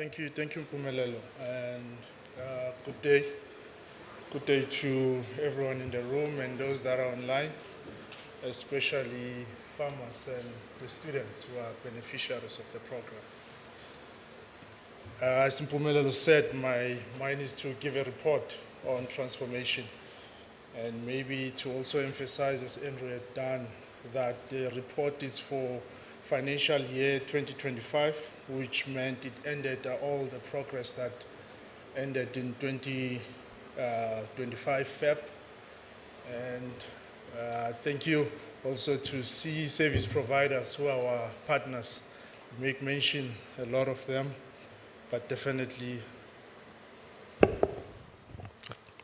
Thank you, Mpumelelo, and good day. Good day to everyone in the room and those that are online, especially farmers and the students who are beneficiaries of the program. As Mpumelelo said, mine is to give a report on transformation and maybe to also emphasize, as Andrew had done, that the report is for financial year 2025, which meant it ended all the progress that ended in 2025 Feb. And thank you also to CE service providers who are our partners. Make mention a lot of them, but definitely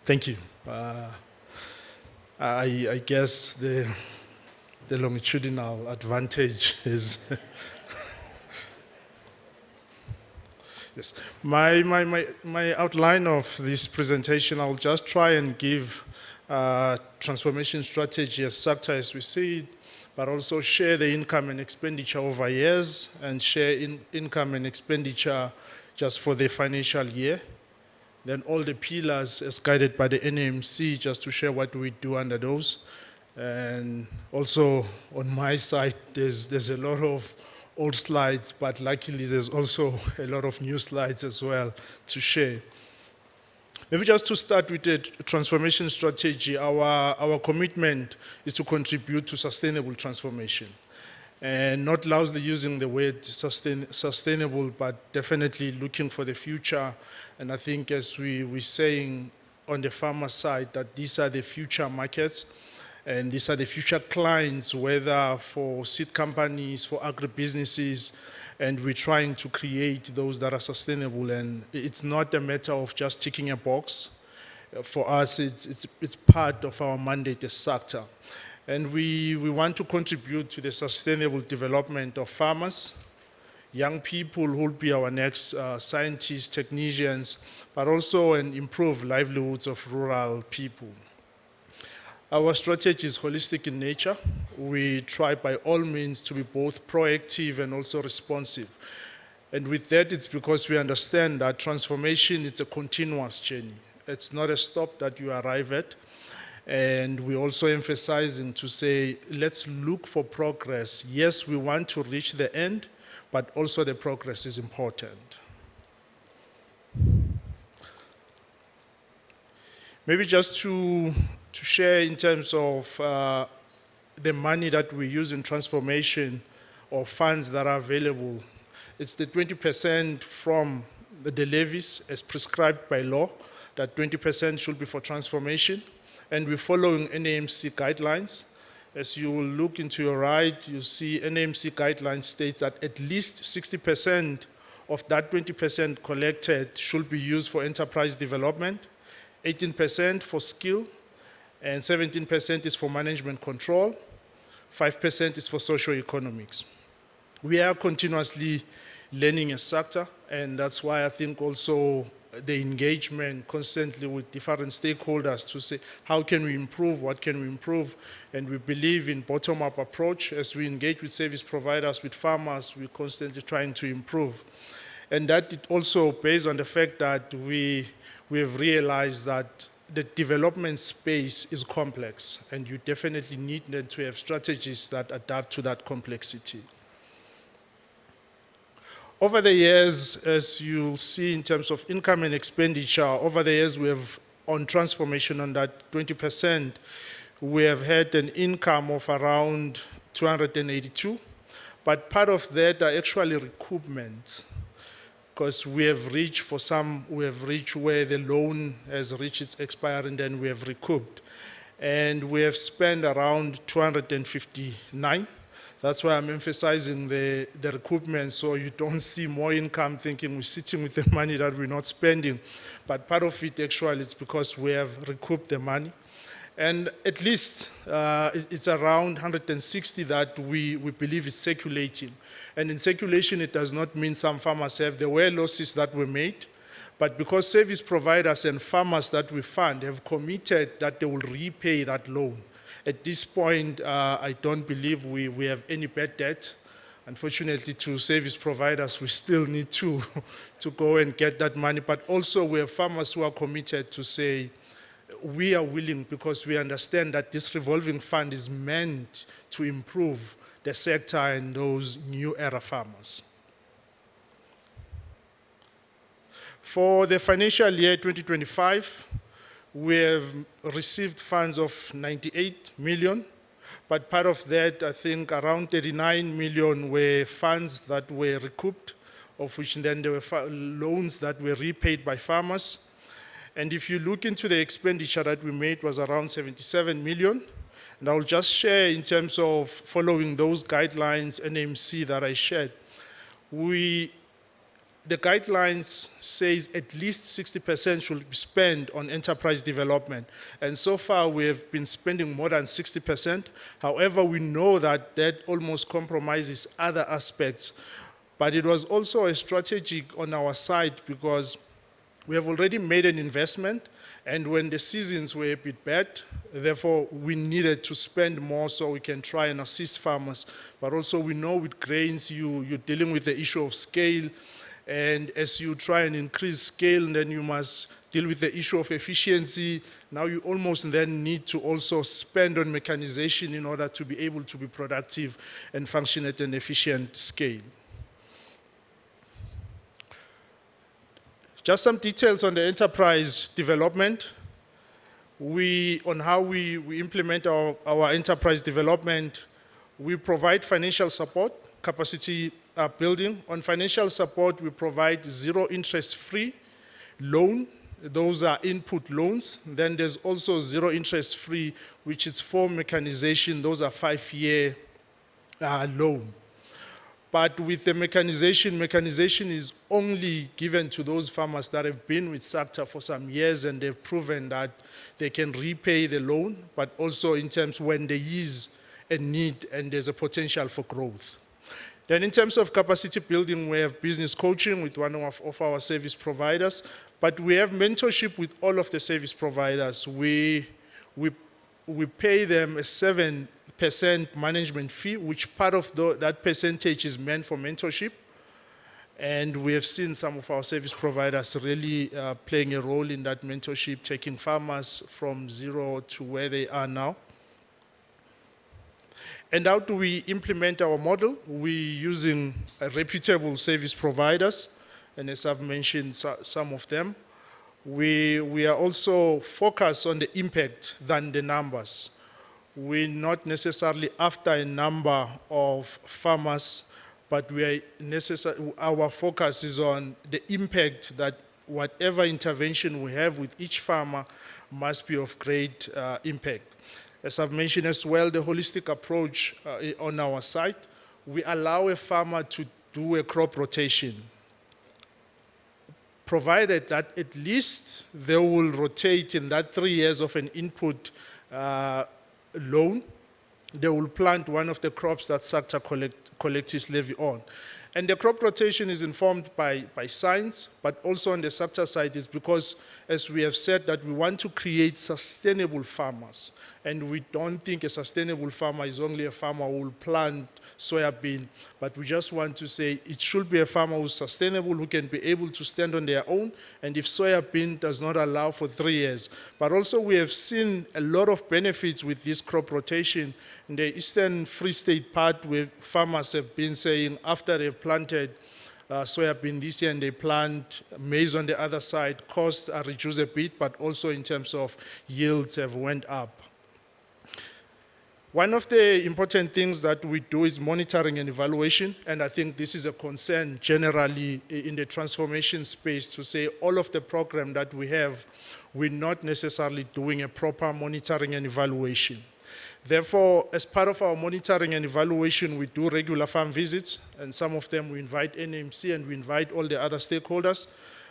thank you. I guess the longitudinal advantage is yes. My outline of this presentation, I'll just try and give transformation strategy as SACTA as we see it, but also share the income and expenditure over years and share income and expenditure just for the financial year. Then all the pillars as guided by the NAMC, just to share what we do under those. And also on my side, there's a lot of old slides, but luckily there's also a lot of new slides as well to share. Maybe just to start with the transformation strategy, our commitment is to contribute to sustainable transformation. And not loudly using the word sustainable, but definitely looking for the future. And I think as we're saying on the farmer side, that these are the future markets, and these are the future clients, whether for seed companies, for agribusinesses, and we're trying to create those that are sustainable. And it's not a matter of just ticking a box. For us, it's part of our mandate as SACTA. And we want to contribute to the sustainable development of farmers, young people who will be our next scientists, technicians, but also and improve livelihoods of rural people. Our strategy is holistic in nature. We try by all means to be both proactive and also responsive. And with that, it's because we understand that transformation is a continuous journey. It's not a stop that you arrive at. And we're also emphasizing to say, let's look for progress. Yes, we want to reach the end, but also the progress is important. Maybe just to share in terms of the money that we use in transformation or funds that are available. It's the 20% from the levies as prescribed by law, that 20% should be for transformation. And we're following NAMC guidelines. As you will look into your right, you see NAMC guidelines states that at least 60% of that 20% collected should be used for enterprise development, 18% for skill, and 17% is for management control, 5% is for socio-economics. We are continuously learning as SACTA, and that's why I think also the engagement constantly with different stakeholders to say, how can we improve, what can we improve? And we believe in bottom-up approach. As we engage with service providers, with farmers, we're constantly trying to improve. And that it also based on the fact that we have realized that the development space is complex, and you definitely need then to have strategies that adapt to that complexity. Over the years, as you'll see in terms of income and expenditure, over the years we have, on transformation on that 20%, we have had an income of around 282, but part of that are actually recoupments, because we have reached, for some, we have reached where the loan has reached its expiry and then we have recouped. And we have spent around 259. That's why I'm emphasizing the recoupment, so you don't see more income thinking we're sitting with the money that we're not spending. But part of it actually is because we have recouped the money. And at least it's around 160 that we believe is circulating. And in circulation, it does not mean some farmers have. There were losses that were made, but because service providers and farmers that we fund have committed that they will repay that loan. At this point, I don't believe we have any bad debt. Unfortunately, to service providers, we still need to go and get that money. But also we have farmers who are committed to say, we are willing because we understand that this revolving fund is meant to improve the sector and those new era farmers. For the financial year 2025, we have received funds of 98 million, but part of that, I think around 39 million were funds that were recouped, of which then there were loans that were repaid by farmers. And if you look into the expenditure that we made was around 77 million. And I'll just share in terms of following those guidelines, NMC that I shared. The guidelines says at least 60% should be spent on enterprise development. And so far we have been spending more than 60%. However, we know that that almost compromises other aspects. But it was also a strategic on our side because we have already made an investment, and when the seasons were a bit bad, therefore we needed to spend more so we can try and assist farmers. But also we know with grains, you're dealing with the issue of scale, and as you try and increase scale, then you must deal with the issue of efficiency. Now you almost then need to also spend on mechanization in order to be able to be productive and function at an efficient scale. Just some details on the enterprise development. On how we implement our enterprise development, we provide financial support, capacity building. On financial support, we provide zero interest-free loan. Those are input loans. Then there's also zero interest-free, which is for mechanization. Those are 5-year loan. But with the mechanization is only given to those farmers that have been with SACTA for some years and they've proven that they can repay the loan, but also in terms when there is a need and there's a potential for growth. Then in terms of capacity building, we have business coaching with one of our service providers, but we have mentorship with all of the service providers. We pay them a 7% management fee, which part of that percentage is meant for mentorship. And we have seen some of our service providers really playing a role in that mentorship, taking farmers from zero to where they are now. And how do we implement our model? We're using reputable service providers, and as I've mentioned some of them. We are also focused on the impact than the numbers. We're not necessarily after a number of farmers, but our focus is on the impact that whatever intervention we have with each farmer must be of great impact. As I've mentioned as well, the holistic approach on our site, we allow a farmer to do a crop rotation, provided that at least they will rotate in that 3 years of an input loan, they will plant one of the crops that SACTA collects its levy on. And the crop rotation is informed by science, but also on the SACTA side is because, as we have said, that we want to create sustainable farmers. And we don't think a sustainable farmer is only a farmer who will plant soybean, but we just want to say it should be a farmer who's sustainable, who can be able to stand on their own, and if soybean does not allow for 3 years. But also we have seen a lot of benefits with this crop rotation. In the Eastern Free State part, where farmers have been saying after they've planted soybean this year and they plant maize on the other side, costs are reduced a bit, but also in terms of yields have went up. One of the important things that we do is monitoring and evaluation, and I think this is a concern generally in the transformation space to say all of the program that we have, we're not necessarily doing a proper monitoring and evaluation. Therefore, as part of our monitoring and evaluation, we do regular farm visits, and some of them we invite NMC and we invite all the other stakeholders.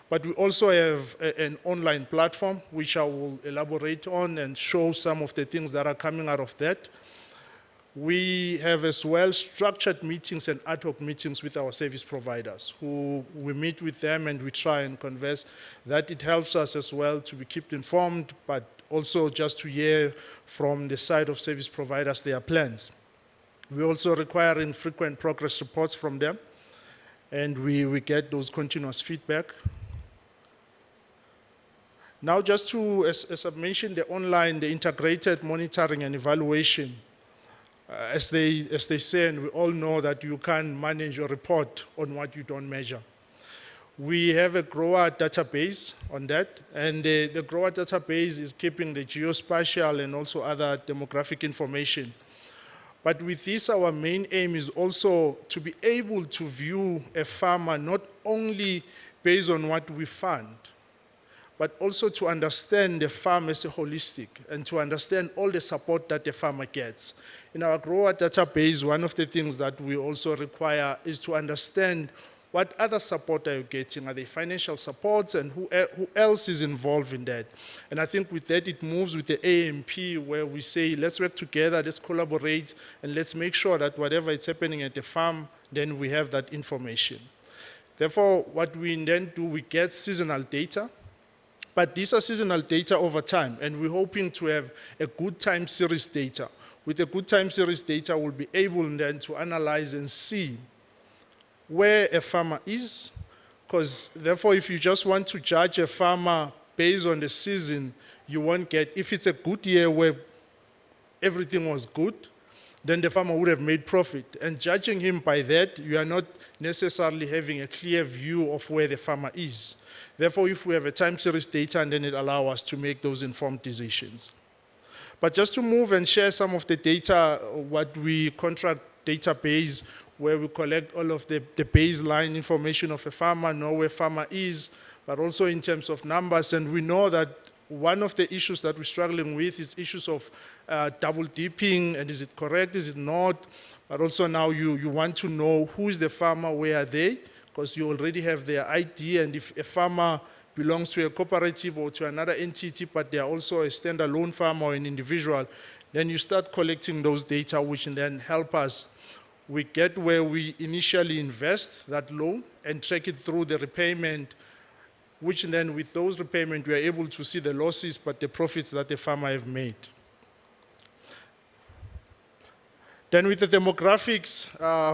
But we also have an online platform, which I will elaborate on and show some of the things that are coming out of that. We have as well structured meetings and ad hoc meetings with our service providers, who we meet with them and we try and converse. That it helps us as well to be kept informed, but also just to hear from the side of service providers their plans. We also require frequent progress reports from them, and we get those continuous feedback. Now, just to, as I've mentioned, the integrated monitoring and evaluation, as they say, and we all know that you can't manage or report on what you don't measure. We have a grower database on that, and the grower database is keeping the geospatial and also other demographic information. But with this, our main aim is also to be able to view a farmer not only based on what we fund, but also to understand the farm as a holistic and to understand all the support that the farmer gets. In our grower database, one of the things that we also require is to understand what other support are you getting? Are they financial supports, and who else is involved in that? And I think with that, it moves with the AMP, where we say, let's work together, let's collaborate, and let's make sure that whatever is happening at the farm, then we have that information. Therefore, what we then do, we get seasonal data, but these are seasonal data over time, and we're hoping to have a good time series data. With the good time series data, we'll be able then to analyze and see where a farmer is, because therefore if you just want to judge a farmer based on the season, you won't get, if it's a good year where everything was good, then the farmer would have made profit. And judging him by that, you are not necessarily having a clear view of where the farmer is. Therefore, if we have a time series data, and then it allows us to make those informed decisions. But just to move and share some of the data, what we contract database, where we collect all of the baseline information of a farmer, know where farmer is, but also in terms of numbers. And we know that one of the issues that we're struggling with is issues of double dipping, and is it correct, is it not? But also now you want to know who is the farmer, where are they? Because you already have their ID, and if a farmer belongs to a cooperative or to another entity, but they are also a standalone farmer or an individual, then you start collecting those data, which then help us. We get where we initially invest that loan and track it through the repayment, which then with those repayment, we are able to see the losses, but the profits that the farmer have made. Then with the demographics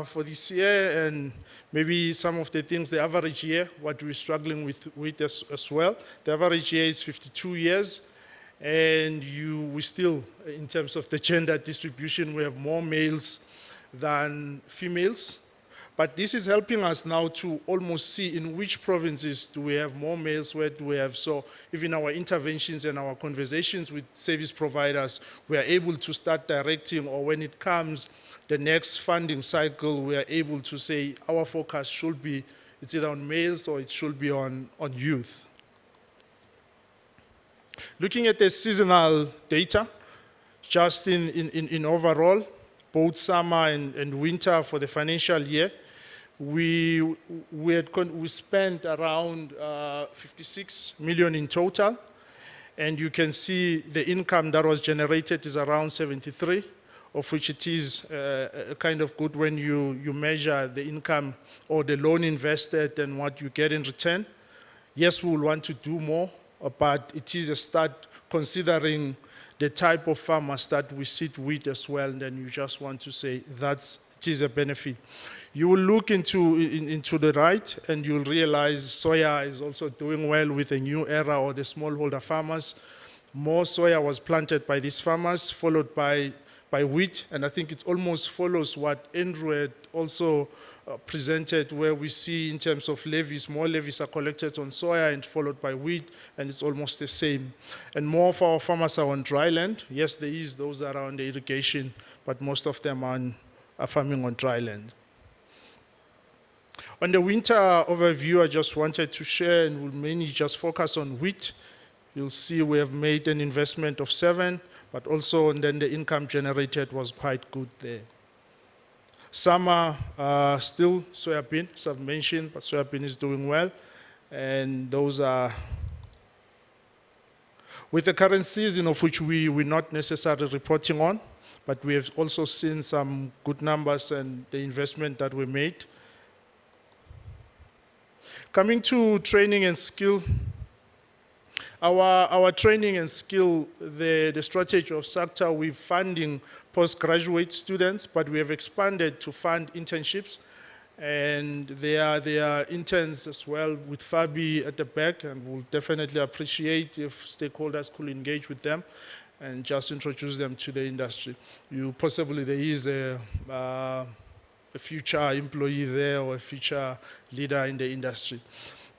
for this year, and maybe some of the things, the average year, what we're struggling with as well. The average year is 52 years, and we still, in terms of the gender distribution, we have more males than females. But this is helping us now to almost see in which provinces do we have more males, where do we have. So even our interventions and our conversations with service providers, we are able to start directing, or when it comes the next funding cycle, we are able to say our focus should be, it's either on males or it should be on youth. Looking at the seasonal data, just in overall, both summer and winter for the financial year, we spent around 56 million in total, and you can see the income that was generated is around 73, of which it is kind of good when you measure the income or the loan invested and what you get in return. Yes, we will want to do more, but it is a start considering the type of farmers that we sit with as well, and then you just want to say it is a benefit. You will look into the right, and you'll realize soya is also doing well with the new era, or the smallholder farmers. More soya was planted by these farmers, followed by wheat, and I think it almost follows what Andrew had also presented, where we see in terms of levies, more levies are collected on soya and followed by wheat, and it's almost the same. And more of our farmers are on dry land. Yes, there is those that are on the irrigation, but most of them are farming on dry land. On the winter overview, I just wanted to share, and we'll mainly just focus on wheat. You'll see we have made an investment of 7, but also and then the income generated was quite good there. Summer, still soybean, as I've mentioned, but soybean is doing well. And those are, with the current season of which we're not necessarily reporting on, but we have also seen some good numbers and the investment that we made. Coming to training and skill, Our training and skill, the strategy of SACTA, we're funding postgraduate students, but we have expanded to fund internships. And there are interns as well with Fabi at the back, and we'll definitely appreciate if stakeholders could engage with them and just introduce them to the industry. Possibly there is a future employee there or a future leader in the industry.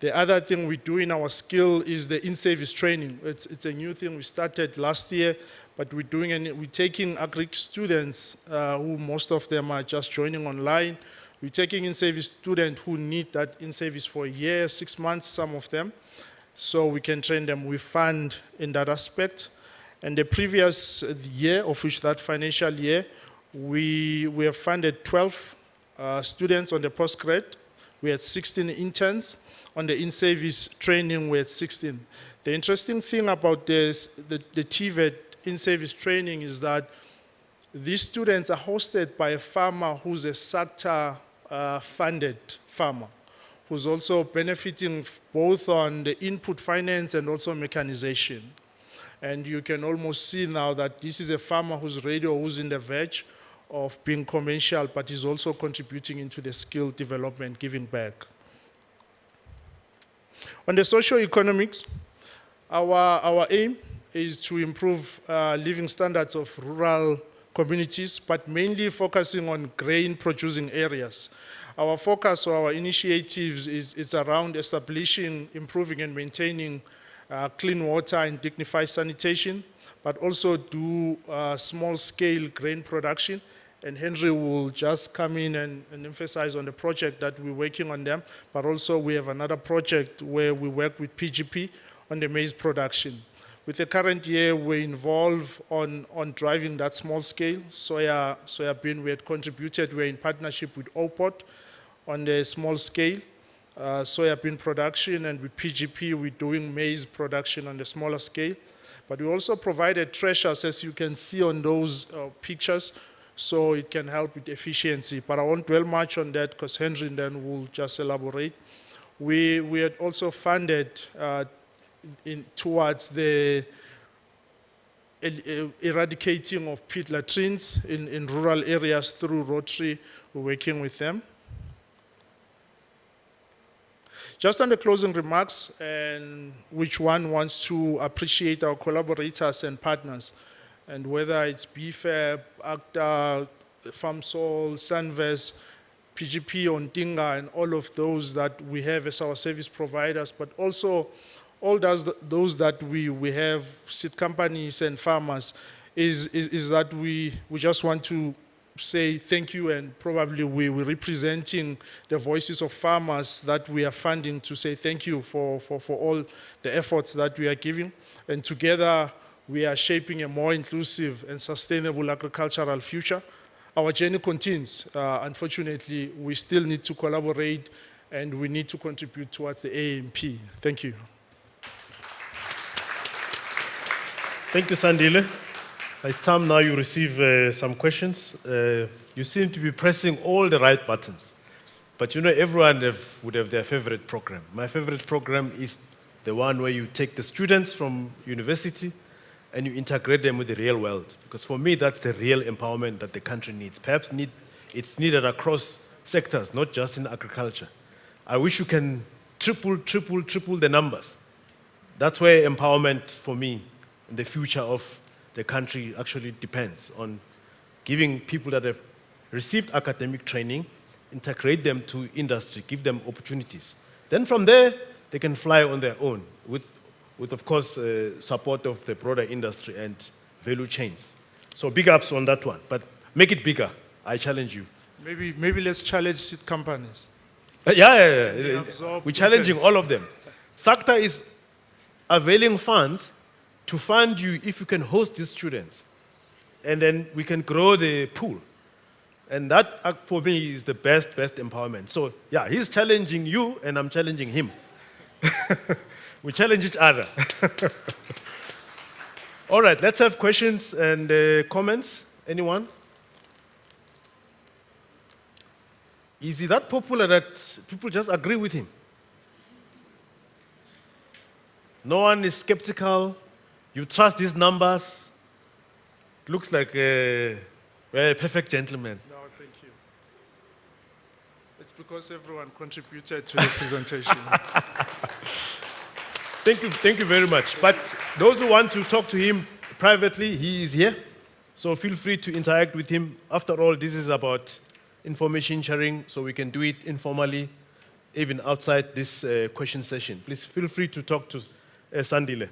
The other thing we do in our skill is the in-service training. It's a new thing we started last year, but we're taking agric students who most of them are just joining online. We're taking in-service students who need that in-service for a year, 6 months, some of them, so we can train them. We fund in that aspect. And the previous year, of which that financial year, we have funded 12 students on the postgrad. We had 16 interns. On the in-service training, we had 16. The interesting thing about this, the TVET in-service training is that these students are hosted by a farmer who's a SACTA funded farmer, who's also benefiting both on the input finance and also mechanization. And you can almost see now that this is a farmer who's ready or who's in the verge of being commercial, but is also contributing into the skill development, giving back. On the socio-economics, our aim is to improve living standards of rural communities, but mainly focusing on grain-producing areas. Our focus or our initiatives is around establishing, improving, and maintaining clean water and dignified sanitation, but also do small-scale grain production. And Henry will just come in and emphasize on the project that we're working on them, but also we have another project where we work with PGP on the maize production. With the current year, we're involved on driving that small-scale soya bean. We had contributed, we're in partnership with OPOT on the small-scale soya bean production, and with PGP, we're doing maize production on the smaller scale. But we also provided treasures, as you can see on those pictures, so it can help with efficiency. But I won't dwell much on that because Henry then will just elaborate. We had also funded towards the eradicating of pit latrines in rural areas through Rotary. We're working with them. Just on the closing remarks, and which one wants to appreciate our collaborators and partners, and whether it's BFAB, ACTA, FAMSOL, Sanves, PGP, Ontinga, and all of those that we have as our service providers, but also all those that we have, seed companies and farmers, is that we just want to say thank you, and probably we're representing the voices of farmers that we are funding to say thank you for all the efforts that we are giving. And together, we are shaping a more inclusive and sustainable agricultural future. Our journey continues. Unfortunately, we still need to collaborate and we need to contribute towards the AMP. Thank you. Thank you, Sandile. It's time now you receive some questions. You seem to be pressing all the right buttons. But you know, everyone would have their favorite program. My favorite program is the one where you take the students from university and you integrate them with the real world. Because for me, that's the real empowerment that the country needs. Perhaps it's needed across sectors, not just in agriculture. I wish you can triple the numbers. That's where empowerment for me in the future of the country actually depends on giving people that have received academic training, integrate them to industry, give them opportunities. Then from there, they can fly on their own with of course, support of the broader industry and value chains. So big ups on that one, but make it bigger. I challenge you. Maybe let's challenge seed companies. Yeah. We're challenging all of them. SACTA is availing funds to fund you if you can host these students. And then we can grow the pool. And that, for me, is the best empowerment. So, yeah, he's challenging you, and I'm challenging him. We challenge each other. All right, let's have questions and comments. Anyone? Is he that popular that people just agree with him? No one is skeptical. You trust these numbers. Looks like a perfect gentleman. No, thank you. It's because everyone contributed to the presentation. Thank you very much. But those who want to talk to him privately, he is here. So feel free to interact with him. After all, this is about information sharing, so we can do it informally, even outside this question session. Please feel free to talk to Sandile.